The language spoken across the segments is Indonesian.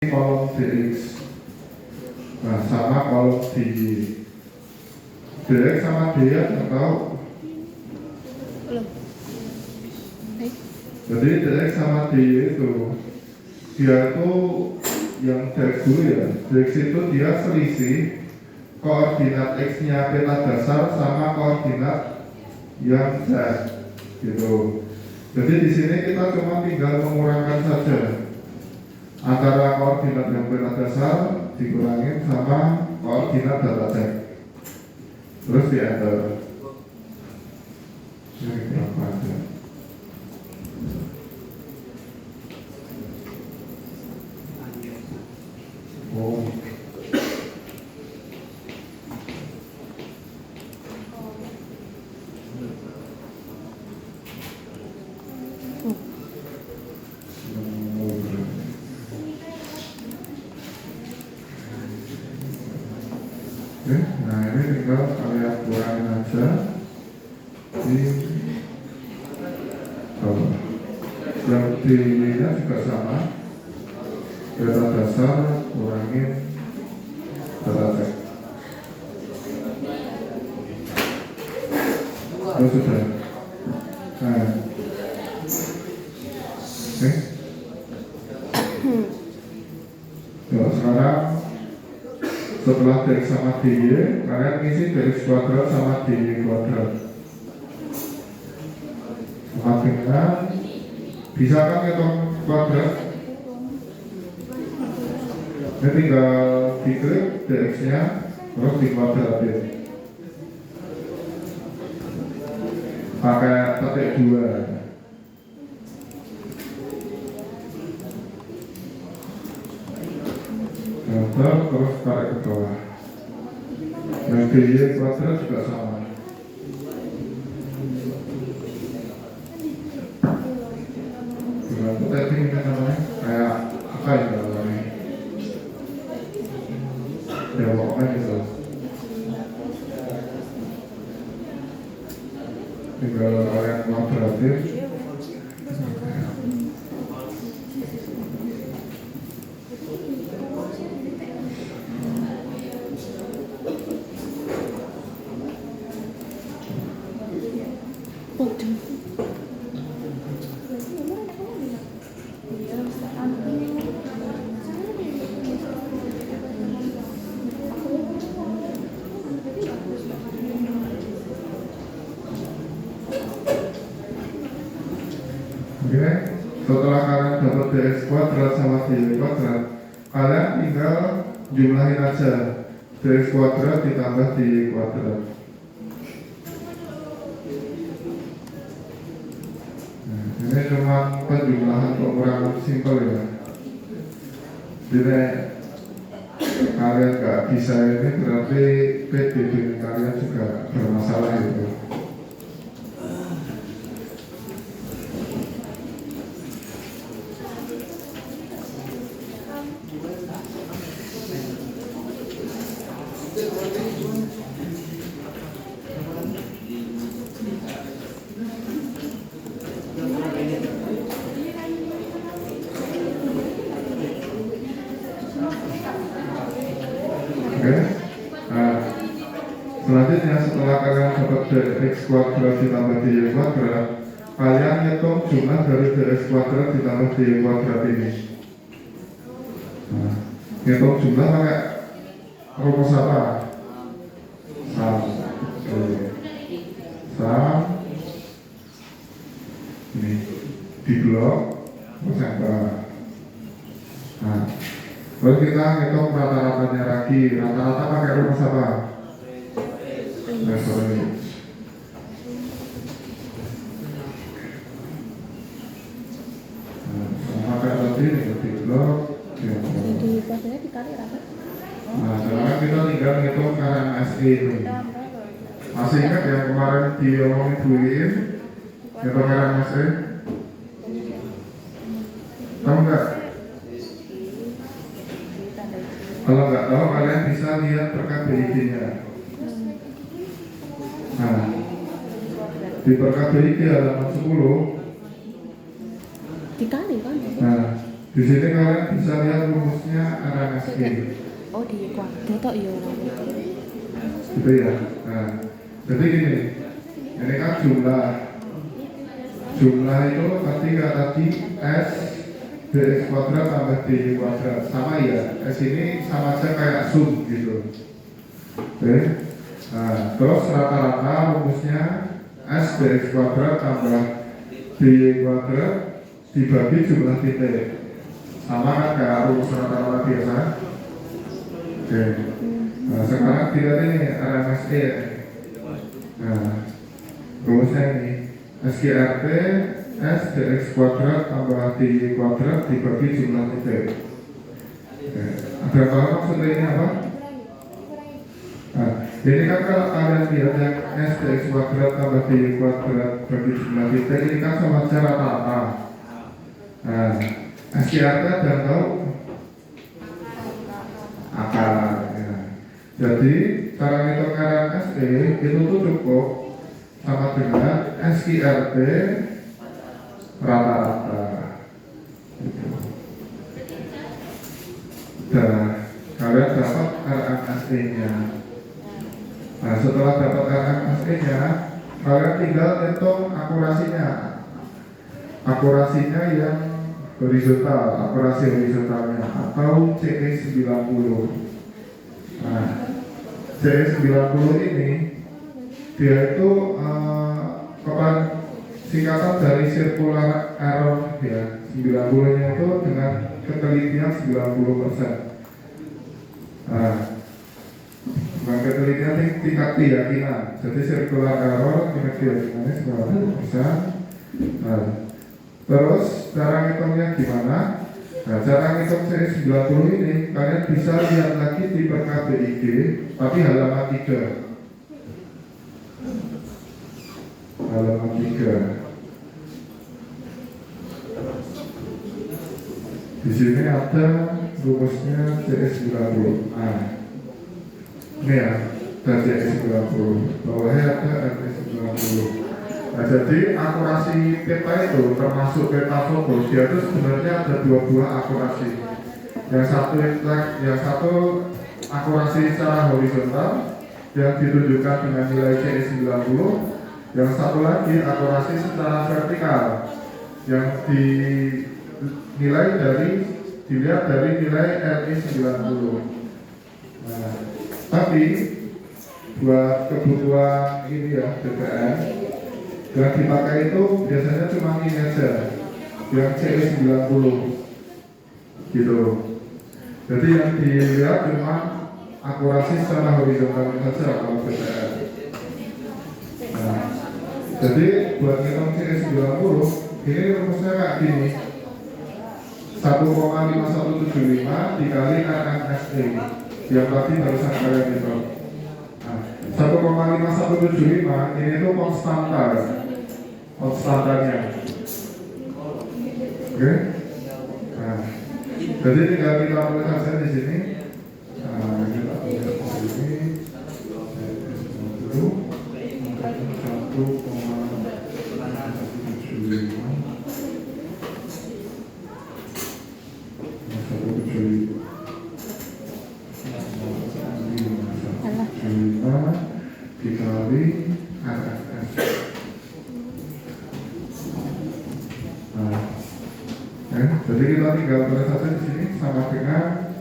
kolom DX. Nah, sama kolom DY. DX sama DY atau jadi DX sama DY itu dia itu yang DX dulu ya. DX itu dia selisih koordinat X-nya peta dasar sama koordinat yang Z gitu. Jadi di sini kita cuma tinggal mengurangkan saja antara koordinat yang peta dasar dikurangin sama koordinat data Z. Terus di enter. Ini berapa aja? Oh. Oke, nah ini tinggal kalian kurangin aja di bawah. Yang di nya juga sama, data dasar kurangin data teks. Oh sudah. Nah, oke. Ya, sekarang setelah DX sama DY, kalian ngisi DX kuadrat sama DY kuadrat. Sama dengan bisa kan ngitung kuadrat? Ini tinggal diklik DX nya terus dikuadratin pakai petik 2. Terus tarik ke bawah. Yang DY kuadrat juga sama. Berapa tadi ini namanya? Kayak apa ya namanya? Ya pokoknya gitu. Tinggal kalian kuadratin. Oke, setelah kalian dapat DX kuadrat sama DY kuadrat, kalian tinggal jumlahin aja DX kuadrat ditambah DY kuadrat. Nah, ini cuma penjumlahan pengurangan simpel ya. Jadi kalian nggak bisa ini berarti PDB kalian juga bermasalah gitu. Oke, nah selanjutnya setelah kalian dapat DX kuadrat ditambah DY kuadrat, kalian hitung jumlah dari DX kuadrat ditambah DY kuadrat ini. Nah, hitung jumlah pakai rumus apa? Sam. Sam. Ini di blok terus yang bawah. Nah, lalu kita hitung rata-ratanya lagi. Rata-rata pakai rumus apa? Average. Nah, sama kayak tadi di blok. Jadi kuadratnya dikali rata. Nah, sekarang kita tinggal hitung KMSI ini. Masih ingat yang kemarin diomongin Bu Iin? Hitung KMSI? Tahu nggak? Kalau nggak tahu, kalian bisa lihat berkat BID-nya. Nah, di berkat BID halaman 10. Dikali kan? Nah, Di sini kalian bisa lihat rumusnya RMSE. Oh di kuadrat tok ya namanya. Gitu ya. Nah, jadi gini, ini kan jumlah itu tadi S dx kuadrat tambah dy kuadrat sama ya. S ini sama aja kayak sum gitu. Oke. Nah, terus rata-rata rumusnya S dx kuadrat tambah dy kuadrat dibagi jumlah titik. Sama kan kayak rumus rata-rata biasa. Oke. Nah, sekarang kita ini RMSE. Nah, rumusnya ini SGRT S dx kuadrat tambah dy kuadrat dibagi jumlah titik. Oke. Ada apa maksudnya ini apa? Nah, ini kan kalau kalian lihat yang S dx kuadrat tambah dy kuadrat bagi jumlah titik ini kan sama aja rata-rata. Nah, SGRT dan tahu akar. Ya. Jadi cara ngitung RMSE itu tuh cukup sama dengan SGRT rata-rata. Dan kalian dapat RMSE-nya. Nah, setelah dapat RMSE-nya, kalian tinggal hitung akurasinya. Akurasinya yang horizontal, akurasi horizontalnya atau CE90. Nah, CE90 ini dia itu singkatan dari circular error ya. 90 nya itu dengan ketelitian 90%. Nah, dengan ketelitian tingkat keyakinan. Jadi circular error tingkat keyakinannya 90%. Nah, terus cara ngitungnya gimana? Nah, cara ngitung CE90 ini kalian bisa lihat lagi di PKBIG tapi halaman 3. Halaman 3. Di sini ada rumusnya CE90. Nah, ini ya, ada CE90. Bawahnya ada RT90. Nah, jadi akurasi peta itu termasuk peta fokus, dia itu sebenarnya ada dua buah akurasi. Yang satu akurasi secara horizontal yang ditunjukkan dengan nilai CE90. Yang satu lagi akurasi secara vertikal yang dilihat dari nilai RI90. Nah, tapi buat kebutuhan ini ya DPR yang dipakai itu biasanya cuma ini aja yang CE90 gitu. Jadi yang dilihat cuma akurasi secara horizontal saja kalau DPR. Nah, jadi buat ngitung CE90 ini rumusnya kayak gini, 1,5175 dikali RMSE yang tadi barusan kalian hitung. Nah, 1,5175 ini tuh konstantannya. Oke? Nah, jadi tinggal kita tulis saja di sini. Nah, kita tulis di sini 1,5175 dikali RFS. Nah, jadi kita tinggal tulis saja di sini sama dengan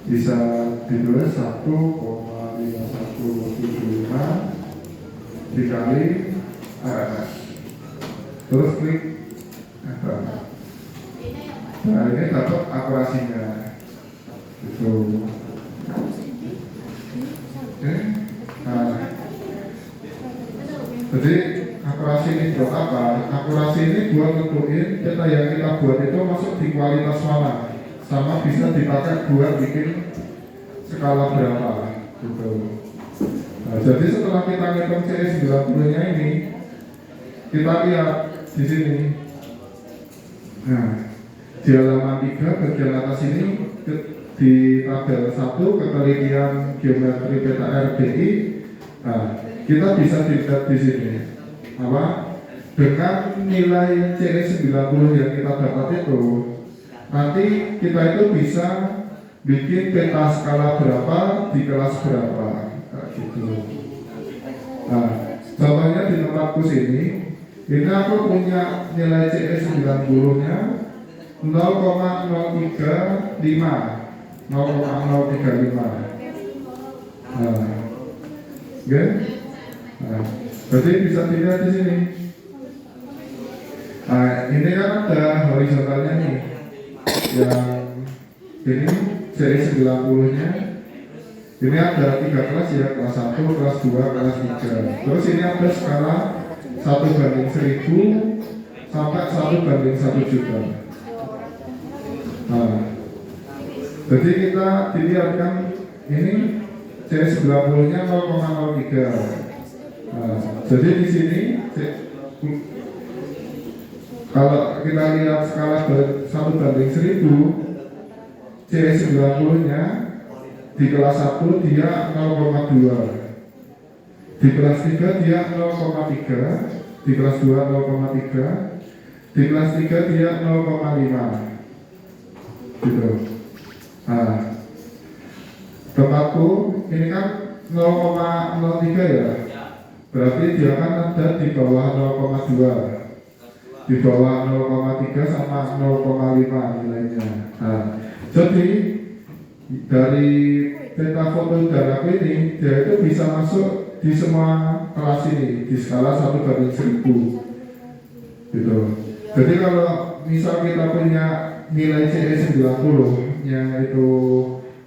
bisa ditulis 1,5175 dikali RFS. Terus klik enter. Nah, ini dapat akurasinya. Itu. Oke. Nah, jadi akurasi ini buat apa? Akurasi ini buat nentuin data yang kita buat itu masuk di kualitas mana, sama bisa dipakai buat bikin skala berapa gitu. Nah, jadi setelah kita ngitung CE90-nya ini, kita lihat di sini. Nah, di halaman 3 bagian atas ini di tabel 1 ketelitian geometri peta RBI. Nah, kita bisa dilihat di sini apa dengan nilai CE90 yang kita dapat itu nanti kita itu bisa bikin peta skala berapa di kelas berapa, kayak gitu. Nah, contohnya di tempatku sini, ini aku punya nilai CS 90-nya 0,035. Nah, oke? Nah, berarti bisa dilihat di sini. Nah, ini kan ada horizontalnya nih, yang ini seri 90-nya. Ini ada 3 kelas ya, kelas 1, kelas 2, kelas 3. Terus ini ada skala 1/1000 sampai 1/1 juta. Nah, jadi kita dilihatkan ini C90-nya 0,03. Nah, jadi di sini kalau kita lihat skala 1/1000, C90-nya di kelas 1 dia 0,2, di kelas 3 dia 0,3, di kelas 2 0,3, di kelas 3 dia 0,5 gitu. Nah, tempatku ini kan 0,03 ya, berarti dia kan ada di bawah 0,2, di bawah 0,3 sama 0,5 nilainya. Nah, jadi dari peta foto udara ini dia itu bisa masuk di semua kelas ini di skala 1/1000 gitu. Jadi kalau misal kita punya nilai CE 90 nya itu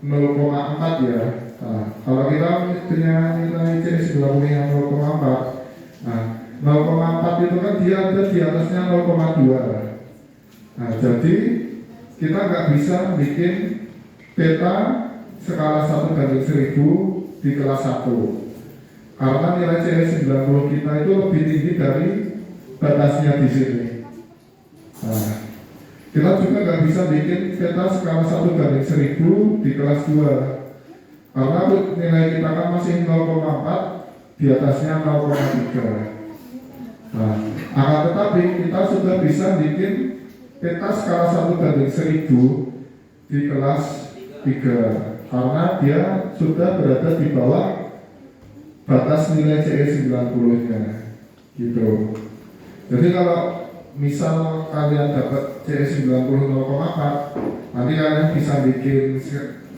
0,4 ya. Nah, kalau kita punya nilai CE 90 yang 0,4, nah 0,4 itu kan dia ada di atasnya 0,2. Nah, jadi kita nggak bisa bikin peta skala 1/1000 di kelas 1 karena nilai CE 90 kita itu lebih tinggi dari batasnya di sini. Nah, kita juga nggak bisa bikin peta skala 1/1000 di kelas 2 karena nilai kita kan masih 0,4, di atasnya 0,3. Nah, akan tetapi kita sudah bisa bikin peta skala 1/1000 di kelas 3 karena dia sudah berada di bawah batas nilai CE 90-nya gitu. Jadi kalau misal kalian dapat CE 90 0,4, nanti kalian bisa bikin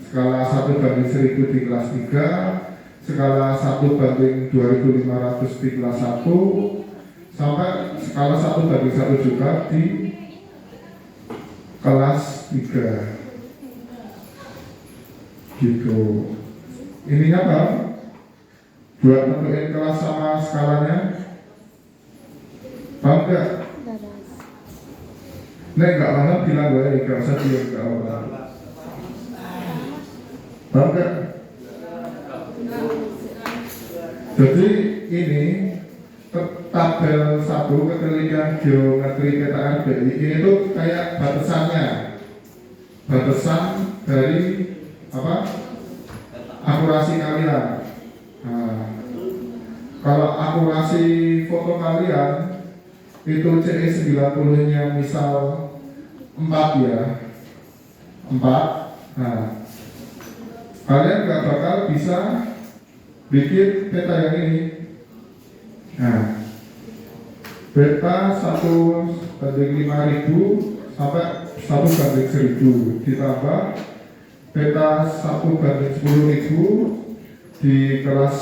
skala 1/1000 di kelas 3, skala 1/2500 di kelas 1, sampai skala 1/1 juta di kelas 3 gitu. Ininya Bang, buat nentuin kelas sama skalanya, paham gak? Nek gak paham bilang gue, gak usah bilang gak paham. Paham gak? Jadi ini tabel 1 ketelitian geometri peta RBI ini tuh kayak batasan dari apa? Akurasi kalian. Nah, kalau akurasi foto kalian itu CE 90-nya misal 4 ya, 4. Nah, kalian gak bakal bisa bikin peta yang ini. Nah, peta 1/5000 sampai 1/1000 ditambah peta 1/10.000 di kelas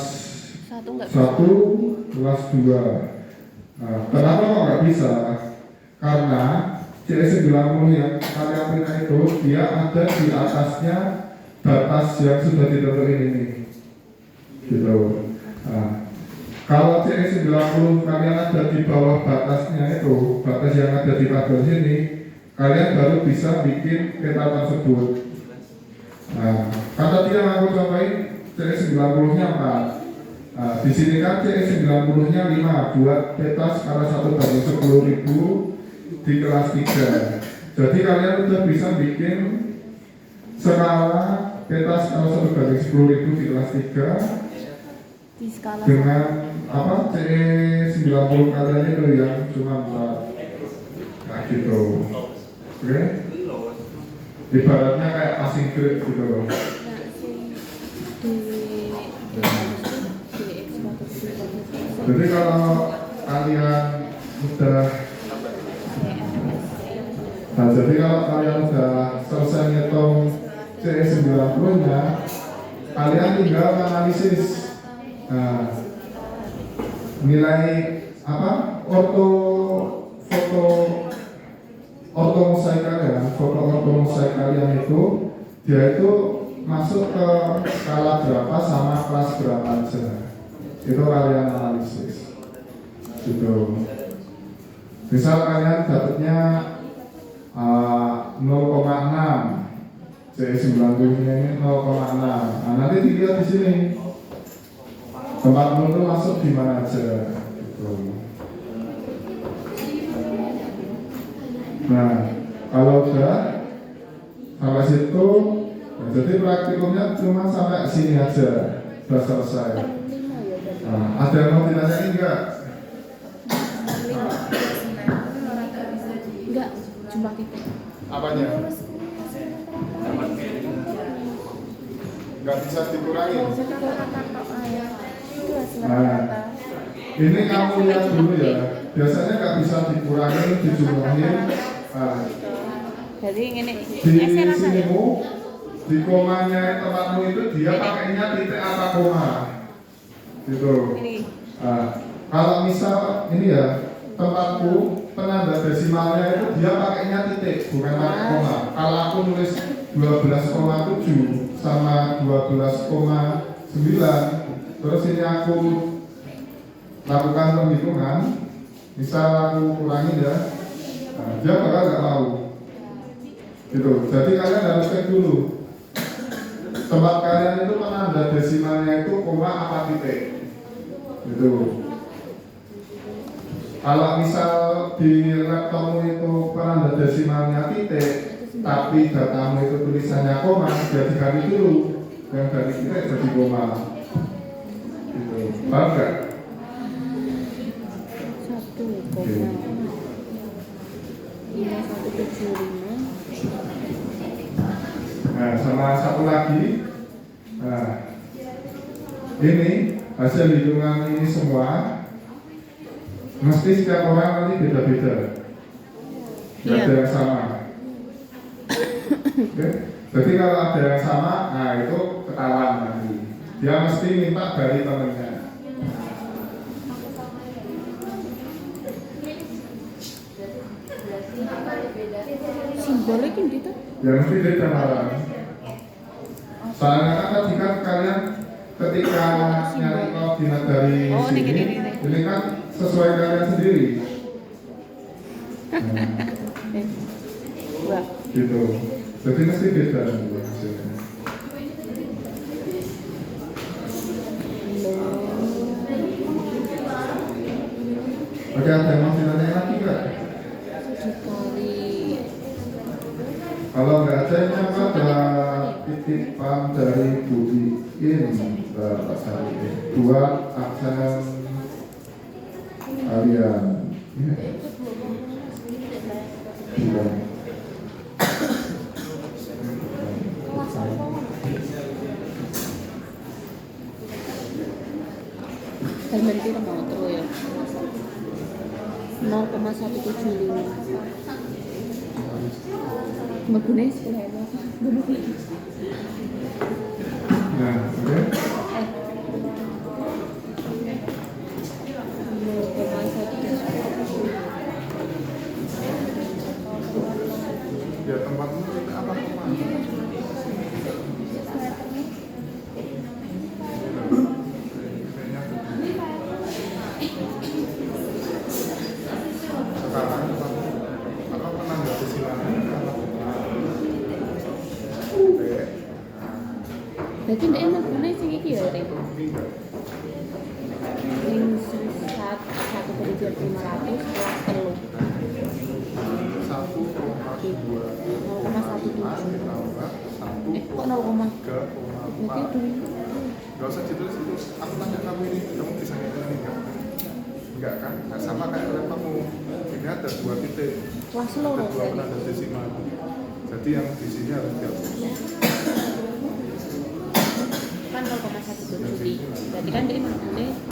1, kelas 2. Nah, kenapa kok nggak bisa? Karena CE 90 yang kalian punya itu dia ada di atasnya batas yang sudah ditentuin ini gitu. Nah, kalau CE 90 kalian ada di bawah batasnya itu, batas yang ada di tabel sini, kalian baru bisa bikin peta tersebut. Nah, kata dia aku contohin CE 90-nya 4. Nah, di sini kan CE 90-nya 5 buat peta skala 1/10.000 di kelas 3. Jadi kalian udah bisa bikin skala peta skala 1/10.000 di kelas 3 di skala dengan apa CE 90 kalian itu yang cuma 4. Nah gitu. Oke? Ibaratnya kayak passing grade gitu loh. Nah, di eksploitasi. Jadi kalau kalian udah Nah, jadi kalau kalian udah selesai ngitung CE90-nya, kalian tinggal analisis. Nah, nilai apa? Ortomosaik kalian, foto ortomosaik kalian itu dia itu masuk ke skala berapa sama kelas berapa aja. Itu kalian analisis. Gitu. Misal kalian dapatnya 0,6, C90-nya ini 0,6. Nah, nanti dilihat di sini tempat itu masuk di mana aja. Gitu. Nah, kalau udah sampai situ, nah, jadi praktikumnya cuma sampai sini aja, sudah selesai. Nah, ada yang mau ditanyain enggak? Enggak, jumlah titik. Apanya? Nggak bisa dikurangi. Nah, ini kamu lihat dulu ya. Biasanya nggak bisa dikurangi, dijumlahin. Nah, Jadi ini di sinimu, di komanya tempatmu itu dia pakainya titik apa koma, gitu. Nah, kalau misal ini ya tempatku penanda desimalnya itu dia pakainya titik bukan pakai koma. Kalau aku nulis 12,7 sama 12,9, terus ini aku lakukan penghitungan, misal aku kurangi ya, nah, dia bakal nggak mau. Gitu. Jadi kalian harus cek dulu tempat kalian itu penanda desimalnya itu koma apa titik. Gitu. Kalau misal di laptopmu itu penanda desimalnya titik, tapi datamu itu tulisannya koma, jadi ganti dulu yang dari titik jadi koma. Gitu. Paham nggak? 1,5175. Nah, sama satu lagi, nah, ini hasil hitungan ini semua mesti setiap orang nanti beda-beda, nggak ada yang sama. Oke? Jadi kalau ada yang sama, nah itu ketahuan nanti. Dia mesti minta dari temennya. Simbolnya kan gitu. Ya mesti beda malah. Soalnya kan tadi kan kalian ketika nyari koordinat dari sini, ini kan sesuai kalian sendiri. Nah, Dua. gitu. Jadi mesti beda gitu hasilnya. Oke, ada yang mau ditanya lagi nggak? Dikali. Kalau nggak ada ini apa ada titipan dari Bu Iin buat aksen kalian. Iya. Helmen itu mau terus ya. 0,175. Magune 10.000. Nah, oke. 0,175. Ya tempatmu apa kemana? Sekarang apa penanda desimalnya apa koma? Oke. Berarti dia magune sing iki ya, Teh. Ring 1,500 kelas telu. 1,2 0,17. ditambah 1 Kok 0, 3,4. berarti itu Gak usah ditulis itu. Aku tanya kamu ini, kamu bisa ngitung ini enggak? Enggak kan? Nah, sama kayak laptopmu. Ini ada 2 titik. kelas Ada loro 2 berarti. penanda desimal. Jadi yang di sini harus dihapus. Kan 0,1 berarti kan dia 50